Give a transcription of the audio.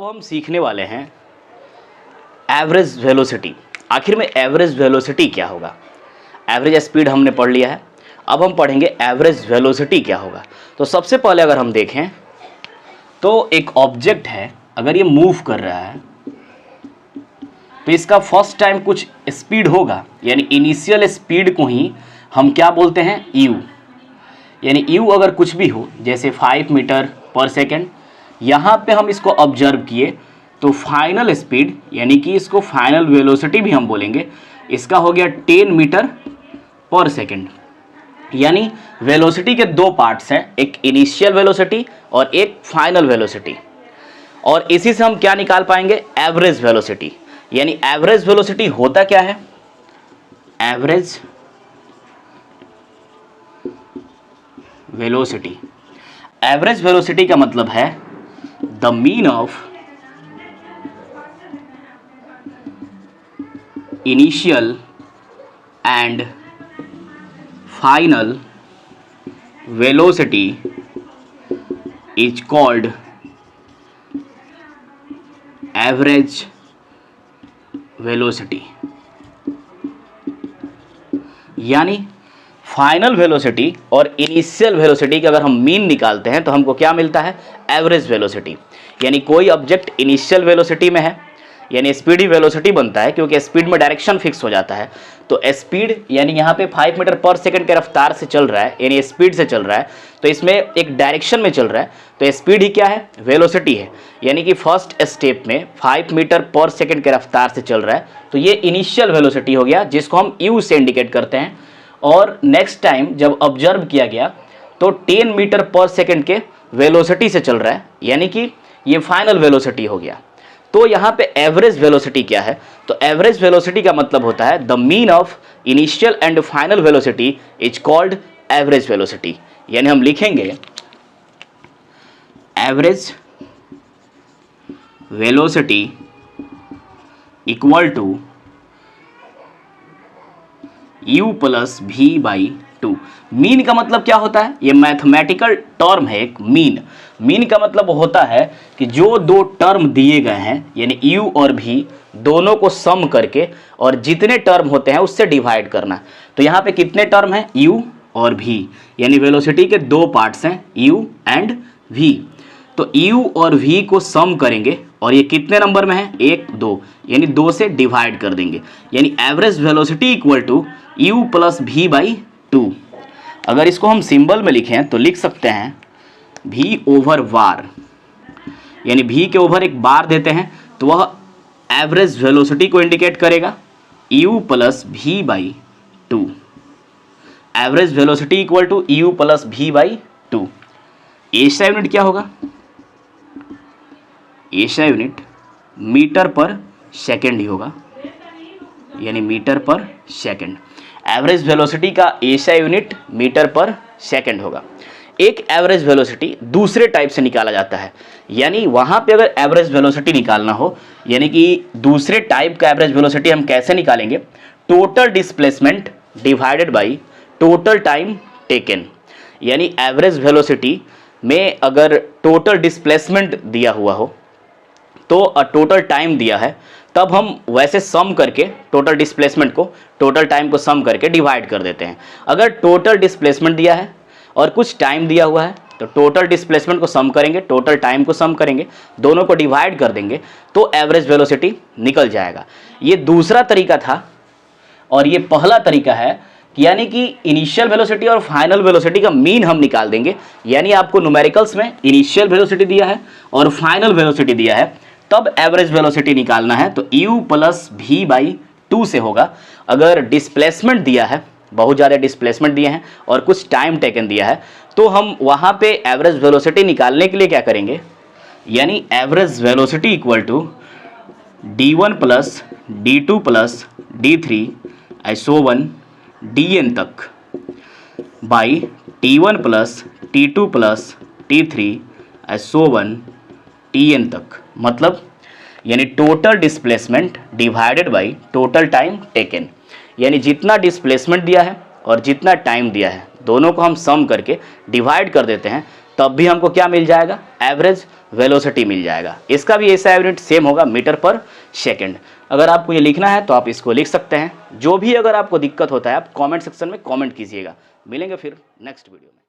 अब हम सीखने वाले हैं एवरेज वेलोसिटी। आखिर में एवरेज वेलोसिटी क्या होगा। एवरेज स्पीड हमने पढ़ लिया है, अब हम पढ़ेंगे एवरेज वेलोसिटी क्या होगा। तो सबसे पहले अगर हम देखें तो एक ऑब्जेक्ट है, अगर ये मूव कर रहा है तो इसका फर्स्ट टाइम कुछ स्पीड होगा, यानी इनिशियल स्पीड को ही हम क्या बोलते हैं, यू। यानी यू अगर कुछ भी हो, जैसे 5 मीटर पर सेकेंड, यहाँ पे हम इसको ऑब्जर्व किए तो फाइनल स्पीड यानी कि इसको फाइनल वेलोसिटी भी हम बोलेंगे, इसका हो गया 10 मीटर पर सेकेंड। यानी वेलोसिटी के दो पार्ट्स हैं, एक इनिशियल वेलोसिटी और एक फाइनल वेलोसिटी। और इसी से हम क्या निकाल पाएंगे, एवरेज वेलोसिटी। यानी एवरेज वेलोसिटी होता क्या है, एवरेज वेलोसिटी। एवरेज वेलोसिटी का मतलब है the mean of initial and final velocity is called average velocity. यानी फाइनल वेलोसिटी और इनिशियल वेलोसिटी का अगर हम मीन निकालते हैं तो हमको क्या मिलता है, एवरेज वेलोसिटी। यानी कोई ऑब्जेक्ट इनिशियल वेलोसिटी में है, यानी स्पीड ही वेलोसिटी बनता है, क्योंकि स्पीड में डायरेक्शन फिक्स हो जाता है। तो स्पीड यानी यहाँ पे 5 मीटर पर सेकंड के रफ्तार से चल रहा है, यानी स्पीड से चल रहा है, तो इसमें एक डायरेक्शन में चल रहा है, तो स्पीड ही क्या है, वेलोसिटी है। यानी कि फर्स्ट स्टेप में 5 मीटर पर सेकंड के रफ्तार से चल रहा है, तो ये इनिशियल वेलोसिटी हो गया, जिसको हम यू से इंडिकेट करते हैं। और नेक्स्ट टाइम जब ऑब्जर्व किया गया तो 10 मीटर पर सेकंड के वेलोसिटी से चल रहा है, यानी कि ये फाइनल वेलोसिटी हो गया। तो यहाँ पे एवरेज वेलोसिटी क्या है, तो एवरेज वेलोसिटी का मतलब होता है the mean of initial and final velocity is called average velocity. यानी हम लिखेंगे average velocity equal to u plus v by 2। Mean का मतलब क्या होता है, ये मैथमेटिकल टर्म है एक मीन। मीन का मतलब होता है कि जो दो टर्म दिए गए हैं, यानी u और v दोनों को सम करके और जितने टर्म होते हैं उससे डिवाइड करना। तो यहाँ पे कितने टर्म हैं, u और v, यानी वेलोसिटी के दो पार्ट्स हैं u एंड v। तो u और v को सम करेंगे और ये कितने नंबर में है, 1 2, यानी 2 से डिवाइड कर देंगे। यानी average velocity equal to u plus v by 2। अगर इसको हम सिंबल में लिखें तो लिख सकते हैं v ओवर बार, यानी v के ओवर एक बार देते हैं तो वह एवरेज वेलोसिटी को इंडिकेट करेगा, u plus v by 2। Average velocity equal to u plus v by 2। SI unit क्या होगा, SI unit metre per second ही होगा, यानी metre per second. Average velocity का SI unit metre per second होगा। एक एवरेज वेलोसिटी दूसरे type से निकाला जाता है, यानी वहाँ पे अगर एवरेज वेलोसिटी निकालना हो, यानी कि दूसरे टाइप का एवरेज वेलोसिटी हम कैसे निकालेंगे, total displacement divided by total time taken. यानी एवरेज वेलोसिटी में अगर टोटल डिस्प्लेसमेंट दिया हुआ हो तो टोटल टाइम दिया है, तब हम वैसे सम करके टोटल डिस्प्लेसमेंट को टोटल टाइम को सम करके डिवाइड कर देते हैं। अगर टोटल डिस्प्लेसमेंट दिया है और कुछ टाइम दिया हुआ है तो टोटल डिस्प्लेसमेंट को सम करेंगे, टोटल टाइम को सम करेंगे, दोनों को डिवाइड कर देंगे तो एवरेज वेलोसिटी निकल जाएगा। ये दूसरा तरीका था और ये पहला तरीका है, यानी कि इनिशियल वेलोसिटी और फाइनल वेलोसिटी का मीन हम निकाल देंगे। यानी आपको न्यूमेरिकल्स में इनिशियल वेलोसिटी दिया है और फाइनल वेलोसिटी दिया है, तब एवरेज वेलोसिटी निकालना है तो u प्लस वी बाई 2 से होगा। अगर डिस्प्लेसमेंट दिया है, बहुत ज़्यादा डिस्प्लेसमेंट दिए हैं और कुछ टाइम टेकन दिया है, तो हम वहाँ पे एवरेज वेलोसिटी निकालने के लिए क्या करेंगे, यानी average velocity equal to d1 plus d2 plus d3 ऐसो1 dn तक by t1 plus t2 plus t3 ऐसो1 tn तक। मतलब यानी total displacement divided by total time taken. यानी जितना डिस्प्लेसमेंट दिया है और जितना टाइम दिया है दोनों को हम सम करके डिवाइड कर देते हैं, तब भी हमको क्या मिल जाएगा, एवरेज वेलोसिटी मिल जाएगा। इसका भी ऐसा यूनिट सेम होगा, मीटर पर सेकंड। अगर आपको ये लिखना है तो आप इसको लिख सकते हैं। जो भी अगर आपको दिक्कत होता है आप कमेंट सेक्शन में कमेंट कीजिएगा। मिलेंगे फिर नेक्स्ट वीडियो में।